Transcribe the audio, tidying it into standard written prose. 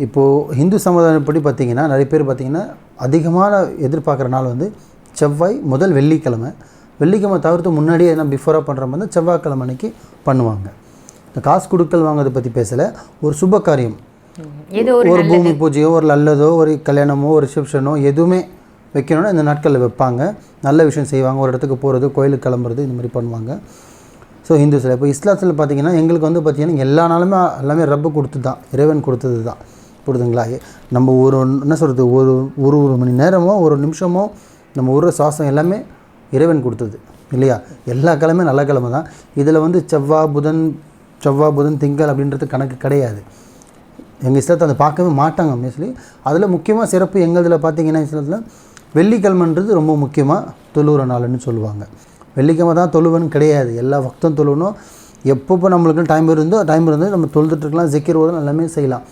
இப்போது ஹிந்து சமுதாயப்படி பார்த்திங்கன்னா நிறைய பேர் பார்த்திங்கன்னா அதிகமான எதிர்பார்க்குற நாள் வந்து செவ்வாய் முதல் வெள்ளிக்கிழமை. வெள்ளிக்கிழமை தவிர்த்து முன்னாடியே என்ன பிஃபோராக பண்ணுற மாதிரி செவ்வாய்க்கிழமை அன்றைக்கி பண்ணுவாங்க. இந்த காசு கொடுக்கல் வாங்கிறத பற்றி பேசலை, ஒரு சுப காரியம், ஒரு பூமி பூஜையோ ஒரு நல்லதோ ஒரு கல்யாணமோ ஒரு ரிசப்ஷனோ எதுவுமே வைக்கணும்னா இந்த நாட்களில் வைப்பாங்க. நல்ல விஷயம் செய்வாங்க, ஒரு இடத்துக்கு போகிறது, கோயிலுக்கு கிளம்புறது, இந்த மாதிரி பண்ணுவாங்க. ஸோ ஹிந்துஸில். இப்போ இஸ்லாத்தில் பார்த்திங்கன்னா எங்களுக்கு வந்து பார்த்திங்கன்னா எல்லா நாளுமே எல்லாமே ரப்பு கொடுத்து தான், இறைவன் கொடுத்தது தான். புரியுதுங்களா? நம்ம ஒரு என்ன சொல்கிறது, ஒரு மணி நேரமோ ஒரு நிமிஷமோ நம்ம ஒரு சுவாசம் எல்லாமே இறைவன் கொடுத்தது இல்லையா? எல்லா கிழமை நல்ல கிழமை தான். இதில் வந்து செவ்வாய் புதன் திங்கள் அப்படின்றது கணக்கு கிடையாது. எங்கள் இஸ்லாத்தை அதை பார்க்கவே மாட்டாங்க மோஸ்ட்லி. அதில் முக்கியமாக சிறப்பு எங்களதில் பார்த்திங்கன்னா இஸ்லாத்தில் வெள்ளிக்கிழமைன்றது ரொம்ப முக்கியமாக தொழுகிற நாள்னு சொல்லுவாங்க. வெள்ளிக்கிழமை தான் தொழுவன்னு கிடையாது, எல்லா வக்தும் தொழுவணும். எப்பப்போ நம்மளுக்கு டைம் இருந்தோ நம்ம தொழுதுட்டுருக்கலாம், ஜிக்கிர் ஓதலாம், எல்லாமே செய்யலாம்.